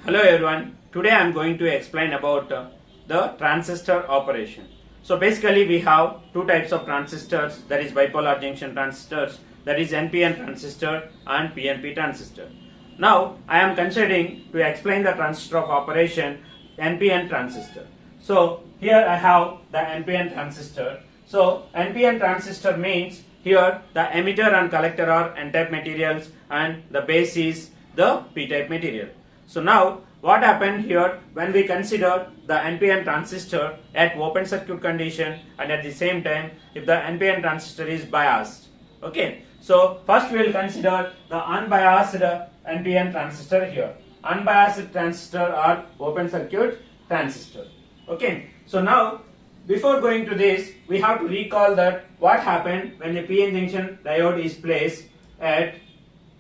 Hello everyone, today I am going to explain about the transistor operation. So basically we have two types of transistors, that is bipolar junction transistors, that is NPN transistor and PNP transistor. Now I am considering to explain the transistor of operation NPN transistor. So here I have the NPN transistor. So NPN transistor means here the emitter and collector are N-type materials and the base is the P-type material. So now what happened here when we consider the NPN transistor at open circuit condition and at the same time if the NPN transistor is biased. Okay, so first we will consider the unbiased NPN transistor here. Unbiased transistor or open circuit transistor. Okay, so now before going to this we have to recall that what happened when the PN junction diode is placed at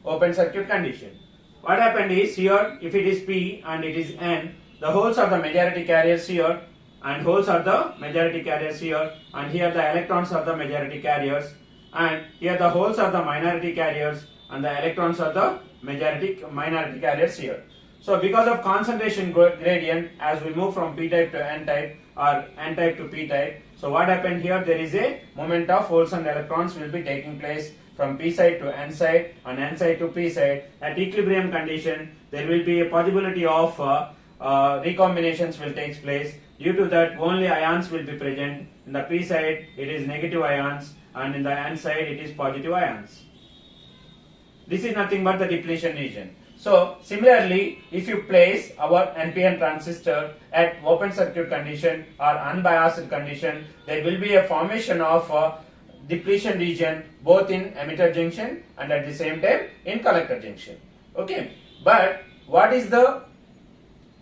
open circuit condition. What happened is here if it is P and it is N, the holes are the majority carriers here and holes are the majority carriers here, and here the electrons are the majority carriers, and here the holes are the minority carriers and the electrons are the minority carriers here. So because of concentration gradient as we move from P type to N type or N type to P type, so what happened here, there is a movement of holes and electrons will be taking place from P side to N side and N side to P side. At equilibrium condition there will be a possibility of recombinations will take place. Due to that only ions will be present. In the P side it is negative ions and in the N side it is positive ions. This is nothing but the depletion region. So similarly if you place our NPN transistor at open circuit condition or unbiased condition, there will be a formation of depletion region both in emitter junction and at the same time in collector junction. Okay, but what is the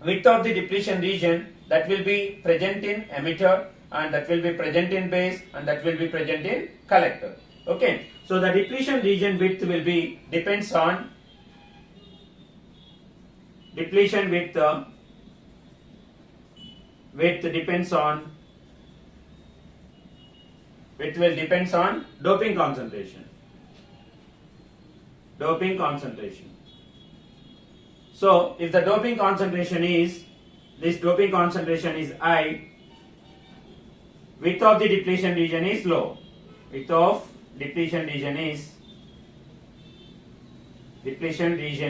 width of the depletion region? That will be present in emitter and that will be present in base and that will be present in collector. Okay, so the depletion region width will be depends on depletion width will depends on doping concentration. So if the doping concentration is I, width of the depletion region is low. Width of depletion region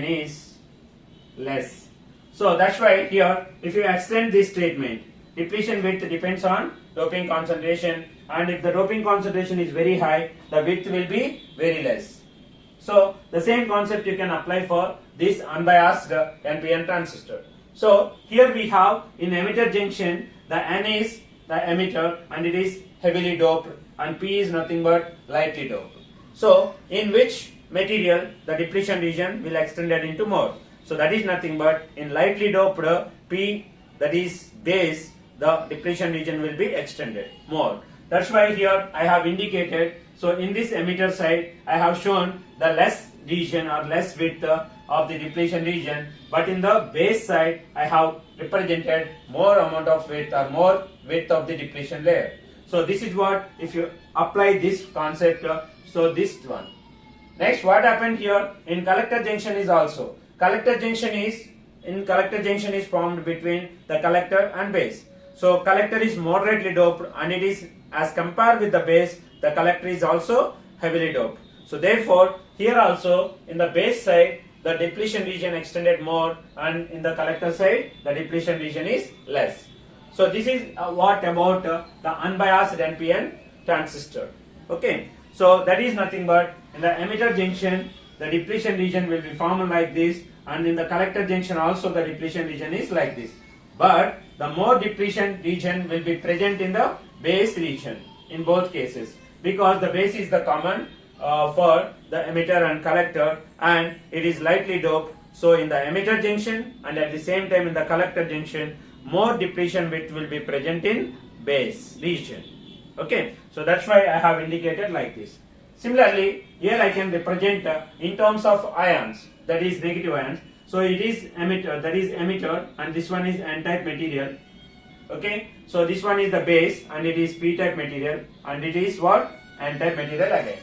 is less. So that's why here if you extend this statement, depletion width depends on doping concentration, and if the doping concentration is very high, the width will be very less. So the same concept you can apply for this unbiased NPN transistor. So here we have in emitter junction the N is the emitter and it is heavily doped and P is nothing but lightly doped. So in which material the depletion region will extend it into more. So that is nothing but in lightly doped P, that is base, the depletion region will be extended more. That's why here I have indicated. So in this emitter side I have shown the less region or less width of the depletion region, but in the base side I have represented more amount of width or more width of the depletion layer. So this is what if you apply this concept, so this one. Next what happened here in collector junction is also. Collector junction is formed between the collector and base. So collector is moderately doped and it is as compared with the base, the collector is also heavily doped. So therefore here also in the base side the depletion region extended more and in the collector side the depletion region is less. So this is what about the unbiased NPN transistor. Okay, so that is nothing but in the emitter junction the depletion region will be formed like this, and in the collector junction also the depletion region is like this. But the more depletion region will be present in the base region in both cases, because the base is the common for the emitter and collector and it is lightly doped. So in the emitter junction and at the same time in the collector junction more depletion width will be present in base region. Okay, so that's why I have indicated like this. Similarly here I can represent in terms of ions, that is negative ions. So it is emitter, that is emitter, and this one is N-type material. Okay, so this one is the base and it is P-type material and it is what? N-type material again.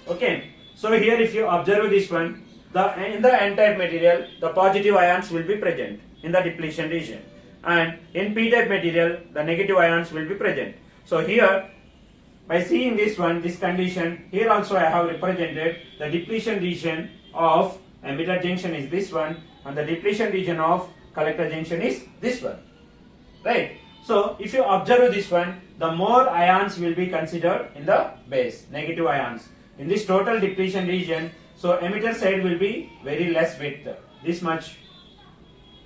Okay, so here if you observe this one, in the n-type material, the positive ions will be present in the depletion region, and in p-type material, the negative ions will be present. So here, by seeing this one, this condition, here also I have represented the depletion region of emitter junction is this one, and the depletion region of collector junction is this one, right? So if you observe this one, the more ions will be considered in the base, negative ions. In this total depletion region, so emitter side will be very less width, this much.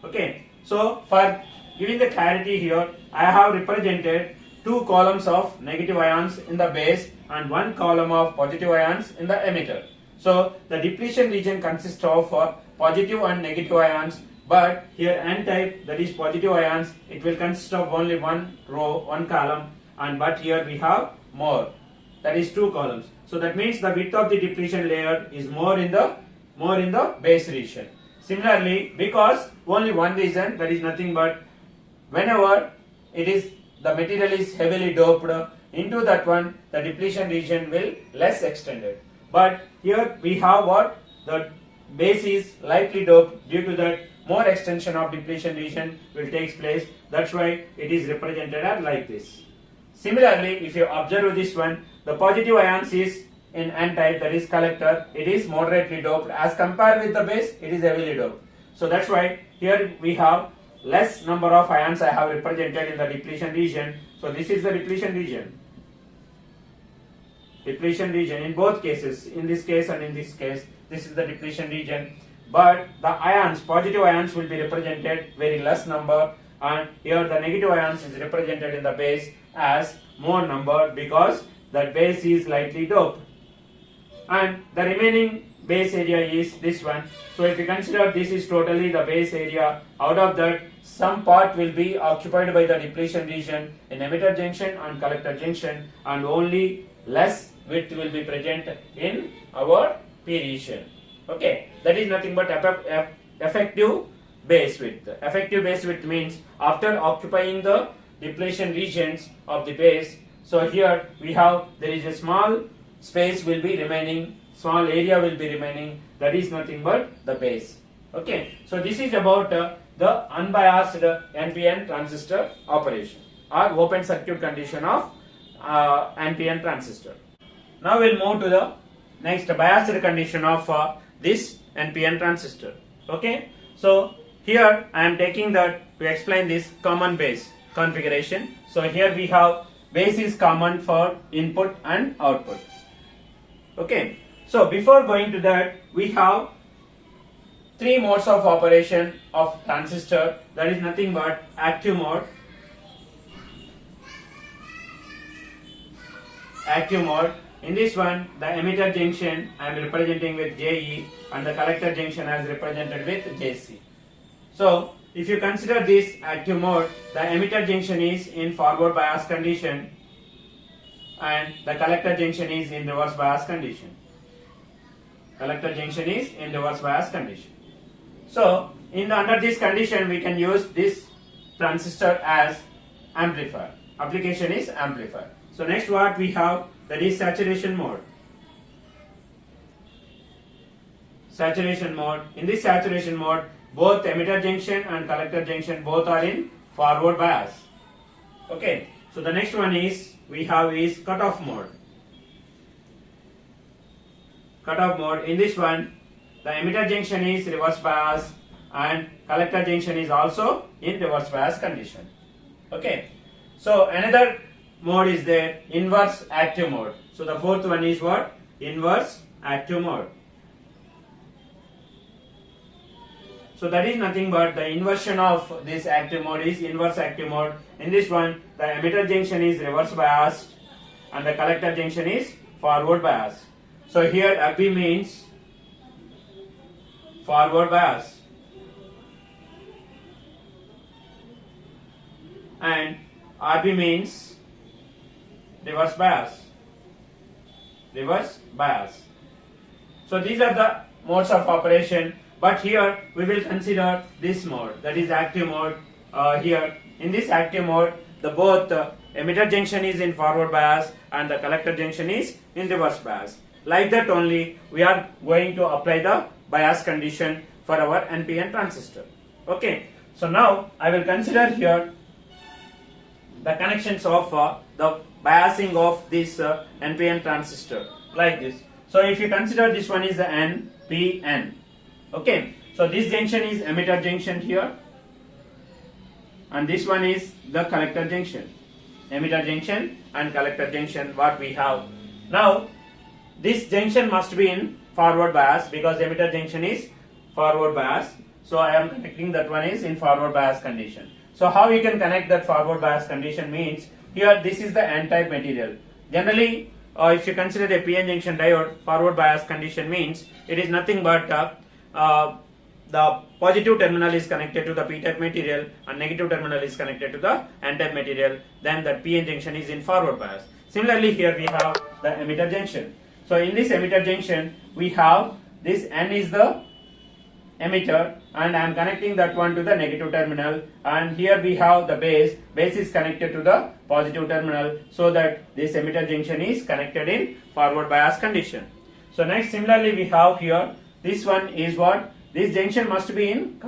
Okay, so for giving the clarity here, I have represented two columns of negative ions in the base and one column of positive ions in the emitter. So the depletion region consists of positive and negative ions, but here n-type, that is positive ions, it will consist of only one row, one column, and but here we have more, that is two columns. So that means the width of the depletion layer is more in the base region. Similarly, because only one reason, that is nothing but whenever the material is heavily doped into that one, the depletion region will less extended. But here we have what? The base is lightly doped, due to that more extension of depletion region will take place. That's why it is represented as like this. Similarly, if you observe this one, the positive ions is in n-type, that is collector, it is moderately doped as compared with the base, it is heavily doped. So that's why here we have less number of ions I have represented in the depletion region. So this is the depletion region. Depletion region in both cases, in this case and in this case, this is the depletion region. But the ions, positive ions will be represented very less number, and here the negative ions is represented in the base as more number because the base is lightly doped. And the remaining base area is this one. So if you consider this is totally the base area, out of that some part will be occupied by the depletion region in emitter junction and collector junction, and only less width will be present in our P region. Okay, that is nothing but effective base width. Effective base width means after occupying the depletion regions of the base, so here we have, there is a small space will be remaining, small area will be remaining, that is nothing but the base. Okay, so this is about the unbiased NPN transistor operation or open circuit condition of NPN transistor. Now we'll move to the next biased condition of this NPN transistor. Okay, so here I am taking that to explain this common base configuration. So here we have base is common for input and output. Okay, so before going to that, we have three modes of operation of transistor, that is nothing but active mode. Active mode. In this one, the emitter junction I am representing with JE and the collector junction as represented with JC. So if you consider this active mode, the emitter junction is in forward bias condition and the collector junction is in reverse bias condition. Collector junction is in reverse bias condition. So under this condition we can use this transistor as amplifier. Application is amplifier. So next what we have, that is saturation mode. Saturation mode. In this saturation mode, both emitter junction and collector junction both are in forward bias. Okay. So the next one is we have is cutoff mode. Cutoff mode. In this one, the emitter junction is reverse bias and collector junction is also in reverse bias condition. Okay. So another mode is there, inverse active mode. So the fourth one is what? Inverse active mode. So that is nothing but the inversion of this active mode is inverse active mode. In this one, the emitter junction is reverse biased and the collector junction is forward bias. So here FB means forward bias and RB means reverse bias. Reverse bias. So these are the modes of operation, but here we will consider this mode, that is active mode. Here in this active mode, the both emitter junction is in forward bias and the collector junction is in reverse bias. Like that only we are going to apply the bias condition for our NPN transistor. Okay, so now I will consider here the connections of the biasing of this NPN transistor like this. So if you consider this one is the NPN. Okay, so this junction is emitter junction here, and this one is the collector junction. Emitter junction and collector junction what we have. Now this junction must be in forward bias because emitter junction is forward bias. So I am connecting that one is in forward bias condition. So how you can connect that forward bias condition means here this is the N-type material. Generally if you consider a PN junction diode, forward bias condition means it is nothing but the positive terminal is connected to the P-type material and negative terminal is connected to the N-type material, then the PN junction is in forward bias. Similarly here we have the emitter junction. So in this emitter junction we have this N is the emitter and I am connecting that one to the negative terminal, and here we have the base is connected to the positive terminal, so that this emitter junction is connected in forward bias condition. So next similarly we have here this one is what, this junction must be in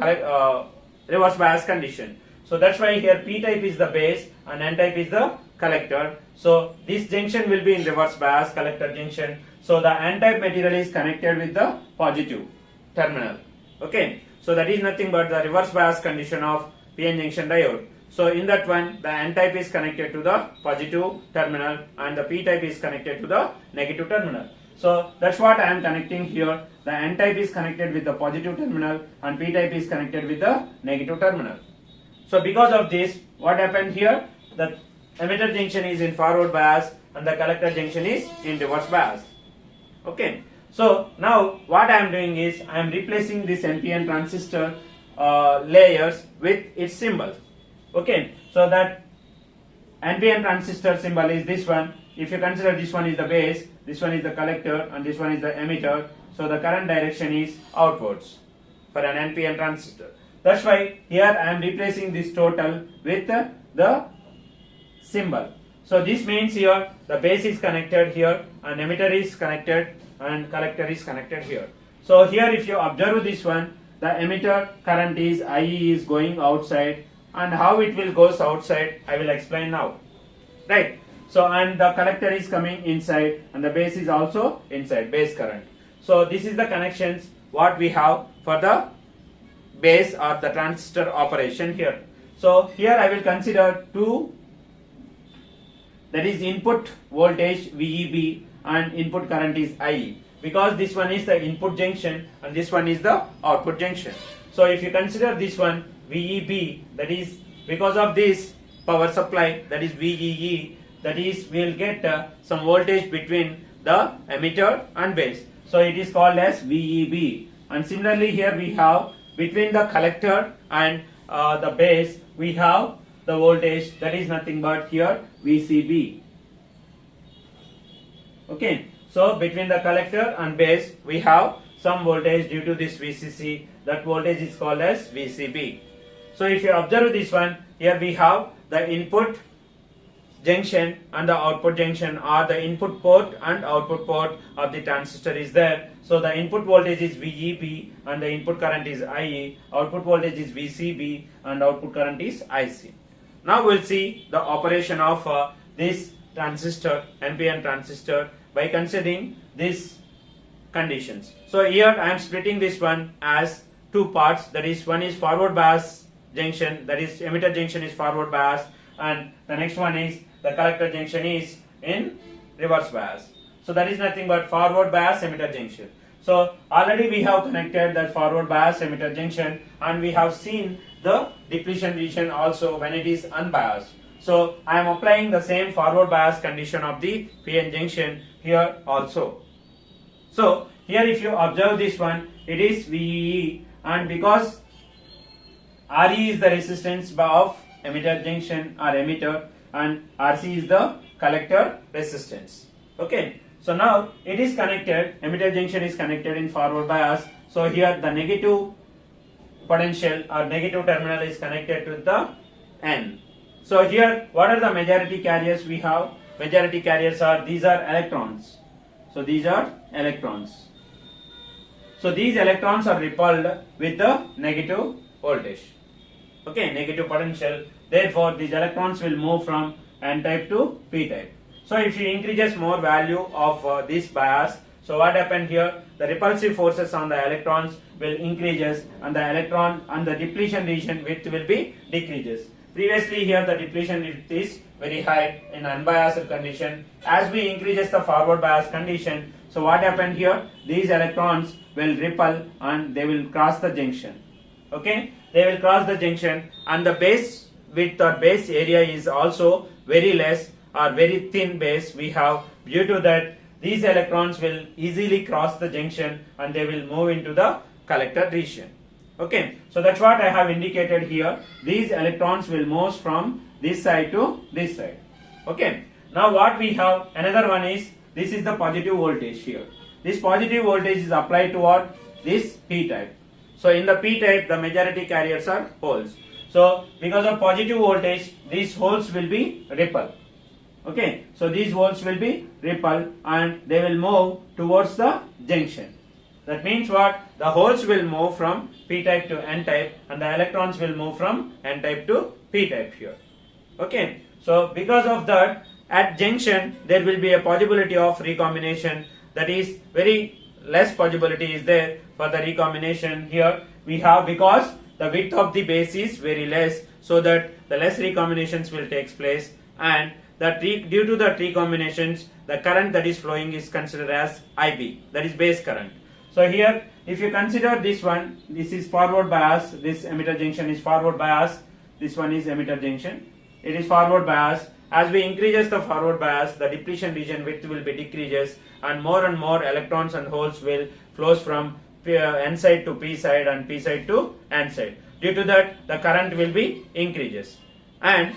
reverse bias condition. So that's why here P type is the base and N type is the collector. So this junction will be in reverse bias, collector junction. So the N type material is connected with the positive terminal. Okay, so that is nothing but the reverse bias condition of PN junction diode. So in that one the N type is connected to the positive terminal and the P type is connected to the negative terminal. So that's what I am connecting here. The N type is connected with the positive terminal and P type is connected with the negative terminal. So because of this, what happened here? The emitter junction is in forward bias and the collector junction is in reverse bias. Okay. So now what I am doing is I am replacing this NPN transistor layers with its symbol. Okay. So that NPN transistor symbol is this one. If you consider this one is the base, this one is the collector and this one is the emitter. So the current direction is outwards for an NPN transistor. That's why here I am replacing this total with the symbol. So this means here the base is connected here and emitter is connected and collector is connected here. So here if you observe this one, the emitter current is IE is going outside, and how it will goes outside I will explain now. Right. So and the collector is coming inside and the base is also inside, base current. So this is the connections what we have for the base or the transistor operation here. So here I will consider two, that is input voltage VEB and input current is IE, because this one is the input junction and this one is the output junction. So if you consider this one VEB, that is because of this power supply, that is VEE, that is we will get some voltage between the emitter and base. So it is called as VEB. And similarly here we have between the collector and the base we have the voltage, that is nothing but here VCB. Okay, so between the collector and base we have some voltage due to this VCC, that voltage is called as VCB. So if you observe this one, here we have the input junction and the output junction, or the input port and output port of the transistor is there. So the input voltage is VEB and the input current is IE, output voltage is VCB and output current is IC. Now we'll see the operation of this transistor, NPN transistor, by considering these conditions. So here I am splitting this one as two parts, that is one is forward bias junction, that is emitter junction is forward bias, and the next one is the collector junction is in reverse bias. So that is nothing but forward bias emitter junction. So already we have connected that forward bias emitter junction and we have seen the depletion region also when it is unbiased. So I am applying the same forward bias condition of the PN junction here also. So here if you observe this one, it is VEE, and because RE is the resistance of emitter junction or emitter and RC is the collector resistance. Okay, so now it is connected, emitter junction is connected in forward bias. So here the negative potential or negative terminal is connected to the N. So here what are the majority carriers we have? Majority carriers are, these are electrons. So these are electrons. So these electrons are repelled with the negative voltage. Okay, negative potential. Therefore, these electrons will move from N type to P type. So if you increases more value of this bias, so what happened here? The repulsive forces on the electrons will increases, and the electron and the depletion region width will be decreases. Previously here the depletion width is very high in unbiased condition. As we increases the forward bias condition, so what happened here? These electrons will repel and they will cross the junction. Okay, they will cross the junction, and the base width or base area is also very less or very thin base we have. Due to that, these electrons will easily cross the junction and they will move into the collector region. Okay, so that's what I have indicated here. These electrons will move from this side to this side. Okay, now what we have, another one is, this is the positive voltage here. This positive voltage is applied toward this P type. So in the P type, the majority carriers are holes. So because of positive voltage, these holes will be repelled. Okay, so these holes will be repelled and they will move towards the junction. That means what? The holes will move from P type to N type, and the electrons will move from N type to P type here. Okay, so because of that, at junction there will be a possibility of recombination. That is, very less possibility is there for the recombination here we have, because the width of the base is very less, so that the less recombinations will take place, and due to the recombinations, the current that is flowing is considered as IB, that is base current. So here, if you consider this one, this is forward bias, this emitter junction is forward bias, this one is emitter junction, it is forward bias. As we increases the forward bias, the depletion region width will be decreases, and more electrons and holes will flows from N side to P side and P side to N side. Due to that, the current will be increases. And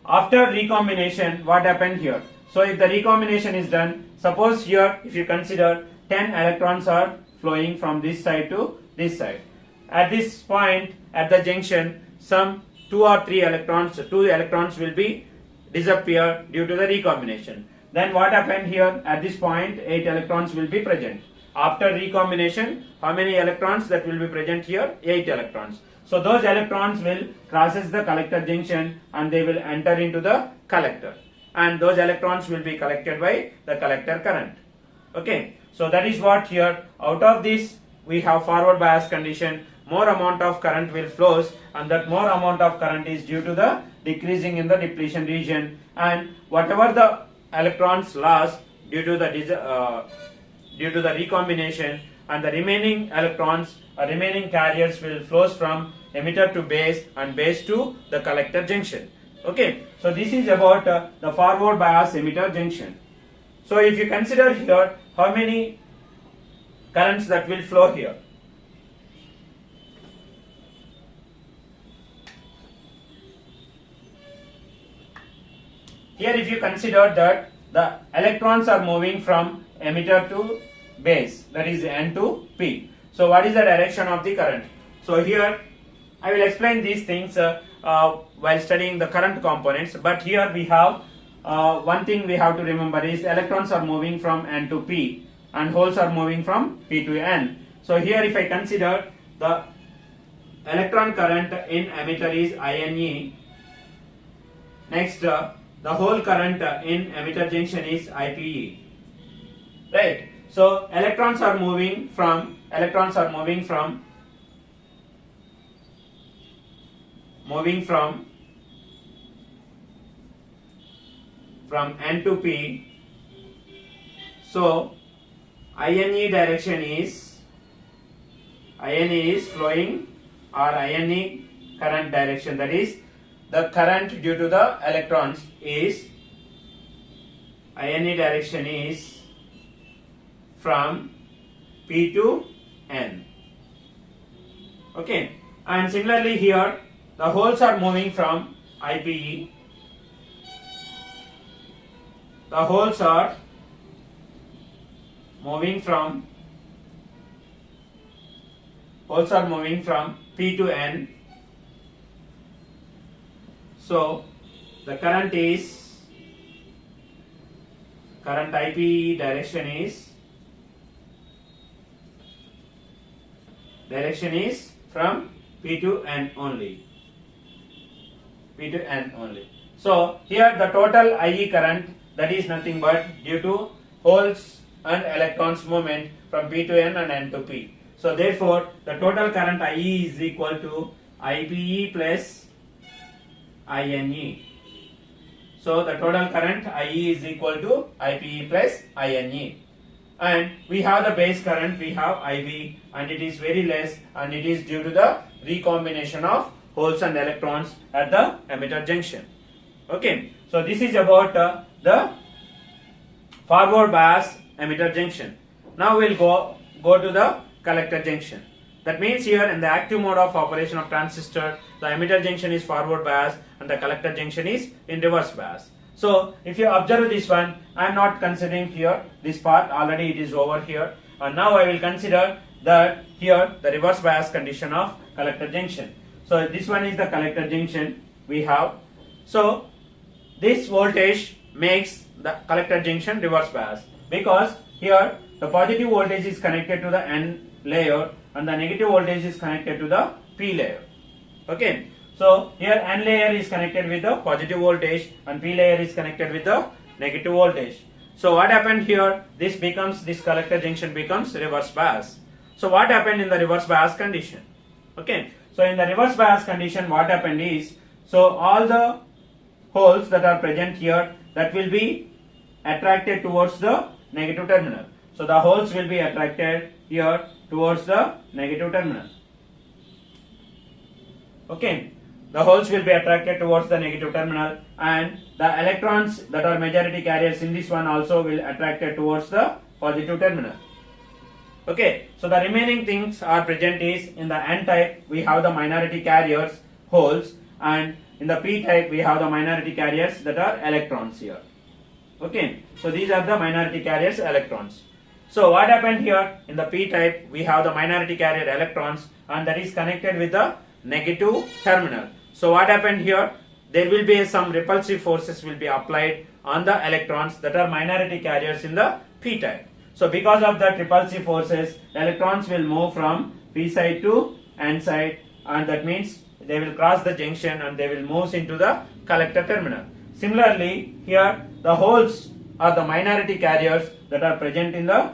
after recombination, what happened here? So if the recombination is done, suppose here if you consider 10 electrons are flowing from this side to this side. At this point, at the junction, some 2 or 3 electrons, 2 electrons will be disappear due to the recombination. Then what happened here? At this point, 8 electrons will be present. After recombination, how many electrons that will be present here? 8 electrons. So those electrons will crosses the collector junction and they will enter into the collector, and those electrons will be collected by the collector current. Okay, so that is what here. Out of this we have forward bias condition, more amount of current will flows, and that more amount of current is due to the decreasing in the depletion region, and whatever the electrons lost due to the recombination, and the remaining electrons or remaining carriers will flows from emitter to base and base to the collector junction. Okay, so this is about the forward bias emitter junction. So if you consider here, how many currents that will flow here? Here if you consider that the electrons are moving from emitter to base, that is N to P. So what is the direction of the current? So here I will explain these things while studying the current components, but here we have one thing we have to remember is electrons are moving from N to P and holes are moving from P to N. So here if I consider the electron current in emitter is INE, next the hole current in emitter junction is IPE, right? So electrons are moving from N to P. So INE direction is flowing, or INE current direction, that is the current due to the electrons is INE direction is from P to N. Okay, and similarly here the holes are moving from IPE. The holes are moving from P to N. So the current IPE direction is direction is from P to N only. P to N only. So here the total IE current, that is nothing but due to holes and electrons movement from P to N and N to P. So therefore the total current IE is equal to IPE plus INE. So the total current IE is equal to IPE plus INE. And we have the base current, we have IB, and it is very less, and it is due to the recombination of holes and electrons at the emitter junction. Okay, so this is about the forward bias emitter junction. Now we'll go to the collector junction. That means here in the active mode of operation of transistor, the emitter junction is forward bias and the collector junction is in reverse bias. So if you observe this one, I am not considering here this part, already it is over here, and now I will consider that here the reverse bias condition of collector junction. So this one is the collector junction we have. So this voltage makes the collector junction reverse bias, because here the positive voltage is connected to the N layer and the negative voltage is connected to the P layer. Okay, so here N layer is connected with the positive voltage and P layer is connected with the negative voltage. So what happened here, this collector junction becomes reverse bias. So what happened in the reverse bias condition? Okay, so in the reverse bias condition what happened is, so all the holes that are present here, that will be attracted towards the negative terminal. So the holes will be attracted here towards the negative terminal. Okay, the holes will be attracted towards the negative terminal, and the electrons that are majority carriers in this one also will attracted towards the positive terminal. Okay, so the remaining things are present is in the N type we have the minority carriers, holes, and in the P type we have the minority carriers that are electrons here. Okay, so these are the minority carriers, electrons. So what happened here in the P type, we have the minority carrier electrons and that is connected with the negative terminal. So what happened here, there will be some repulsive forces will be applied on the electrons that are minority carriers in the P type. So because of that repulsive forces, electrons will move from P side to N side, and that means they will cross the junction and they will move into the collector terminal. Similarly, here the holes are the minority carriers that are present in the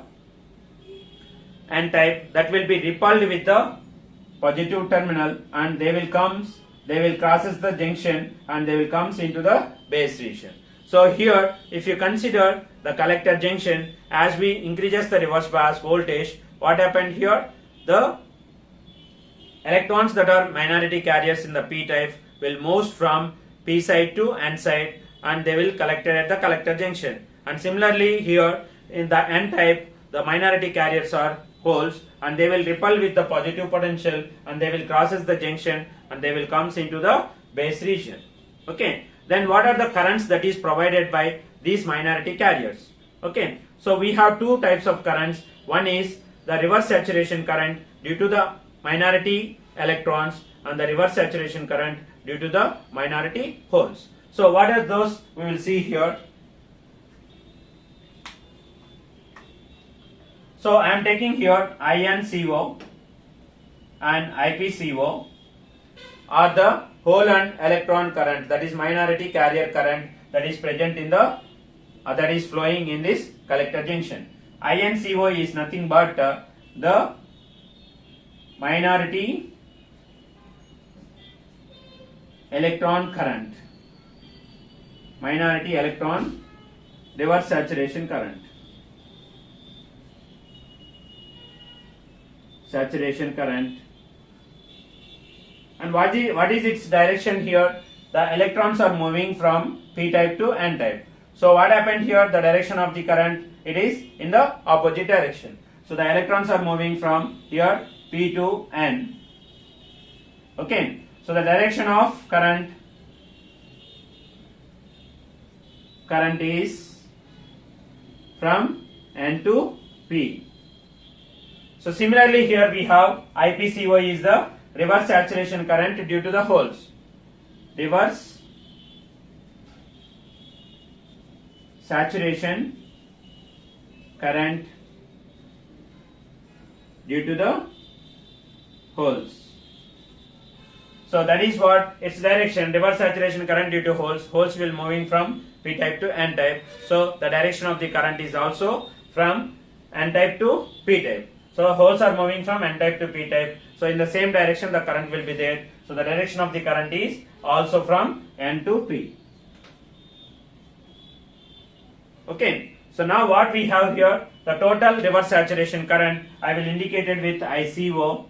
N type, that will be repelled with the positive terminal and they will crosses the junction and they will comes into the base region. So here if you consider the collector junction, as we increases the reverse bias voltage, what happened here, the electrons that are minority carriers in the P type will move from P side to N side and they will collected at the collector junction. And similarly here in the N type, the minority carriers are holes and they will repel with the positive potential and they will crosses the junction and they will comes into the base region. Okay, then what are the currents that is provided by these minority carriers? Okay, so we have two types of currents. One is the reverse saturation current due to the minority electrons and the reverse saturation current due to the minority holes. So what are those, we will see here. So I am taking here InCO and IpCO are the hole and electron current, that is minority carrier current that is present in the that is flowing in this collector junction. InCO is nothing but the minority electron current, minority electron reverse saturation current. Saturation current. And what is its direction here? The electrons are moving from P type to N type. So what happened here, the direction of the current, it is in the opposite direction. So the electrons are moving from here P to N. Okay, so the direction of current is from N to P. So similarly here we have IpCO is the reverse saturation current due to the holes. Reverse saturation current due to the holes. So that is what its direction, reverse saturation current due to holes. Holes will moving from P type to N type. So the direction of the current is also from N type to P type. So holes are moving from N type to P type. So in the same direction the current will be there. So the direction of the current is also from N to P. Okay. So now what we have here, the total reverse saturation current, I will indicate it with ICO.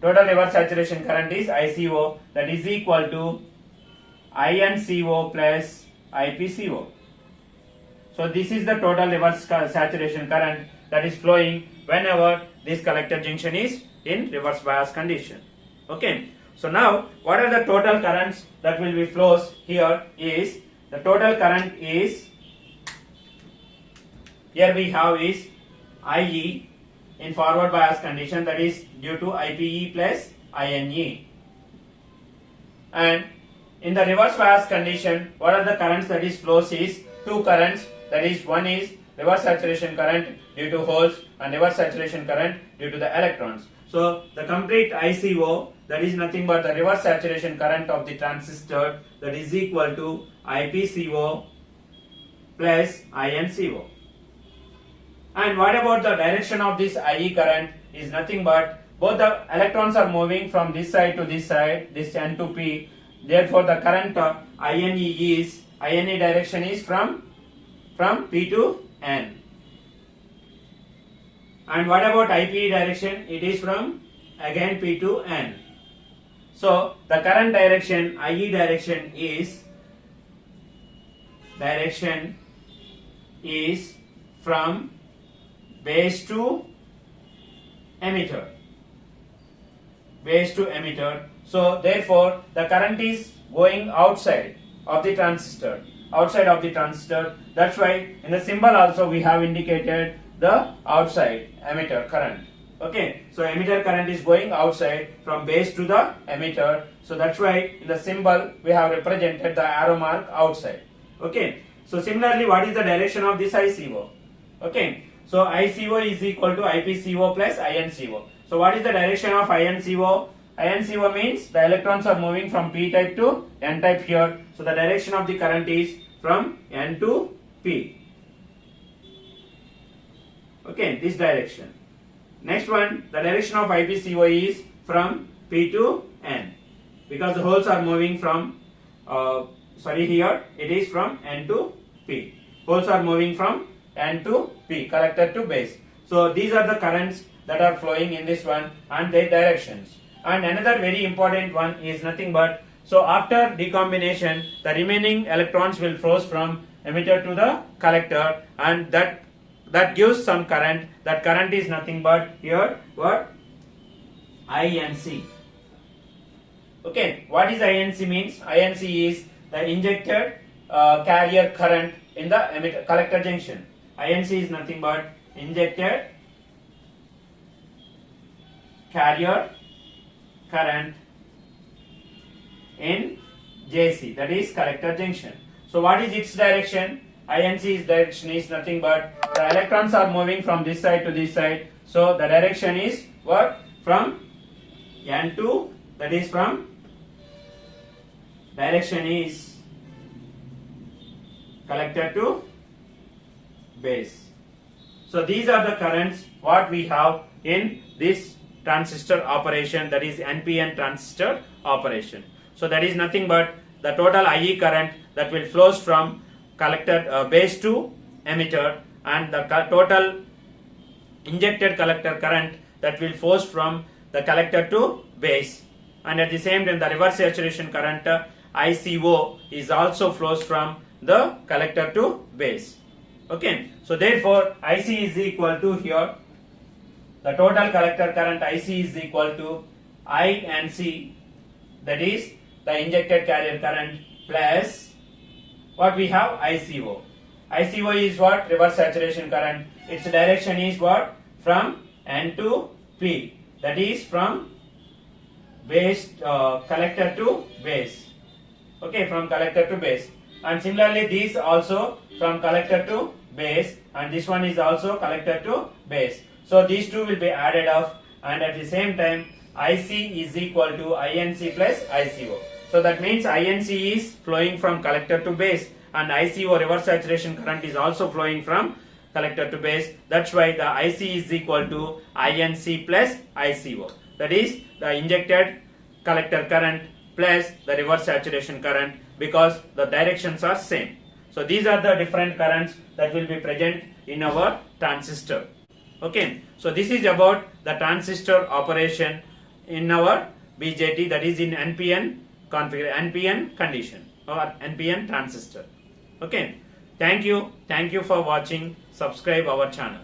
Total reverse saturation current is ICO, that is equal to INCO plus IPCO. So this is the total reverse saturation current that is flowing whenever this collector junction is in reverse bias condition. Okay. So now what are the total currents that will be flows here is, the total current is, here we have is IE in forward bias condition, that is due to IPE plus INE. And in the reverse bias condition, what are the currents that is flows is two currents, that is one is reverse saturation current due to holes and reverse saturation current due to the electrons. So the complete ICO, that is nothing but the reverse saturation current of the transistor, that is equal to IPCO plus INCO. And what about the direction of this IE current is nothing but both the electrons are moving from this side to this side, this N to P. Therefore the current INE direction is from P to N. And what about IPE direction? It is from again P to N. So the current direction, IE direction is from base to emitter. So therefore the current is going outside of the transistor. That's why in the symbol also we have indicated the outside emitter current. Okay, so emitter current is going outside from base to the emitter. So that's why in the symbol we have represented the arrow mark outside. Okay, so similarly, what is the direction of this ICO? Okay, so ICO is equal to IPCO plus INCO. So what is the direction of INCO? INCO means the electrons are moving from P type to N type here. So the direction of the current is from N to P. Okay, this direction. Next one, the direction of IPCO is from P to N, because the holes are moving from, here it is from N to P. Holes are moving from N to P, collector to base. So these are the currents that are flowing in this one and their directions. And another very important one is nothing but, so after decombination, the remaining electrons will flow from emitter to the collector, and that gives some current. That current is nothing but here what? INC. Okay, what is INC means? INC is the injected carrier current in the emitter collector junction. INC is nothing but injected carrier current in JC, that is collector junction. So what is its direction? INC's direction is nothing but the electrons are moving from this side to this side. So the direction is what? From N to, that is from, direction is collector to base. So these are the currents what we have in this transistor operation, that is NPN transistor operation. So that is nothing but the total IE current that will flows from collector base to emitter, and the total injected collector current that will flows from the collector to base, and at the same time the reverse saturation current ICO is also flows from the collector to base. Okay, so therefore IC is equal to here, the total collector current IC is equal to INC, that is the injected carrier current, plus what we have? ICO. ICO is what? Reverse saturation current. Its direction is what? From N to P, that is from base, collector to base. Okay, from collector to base. And similarly these also from collector to base, and this one is also collector to base. So these two will be added up, and at the same time IC is equal to INC plus ICO. So that means INC is flowing from collector to base, and ICO, reverse saturation current, is also flowing from collector to base. That's why the IC is equal to INC plus ICO. That is the injected collector current plus the reverse saturation current, because the directions are same. So these are the different currents that will be present in our transistor. Okay, so this is about the transistor operation in our BJT, that is in NPN NPN condition or NPN transistor. Okay, thank you for watching. Subscribe our channel.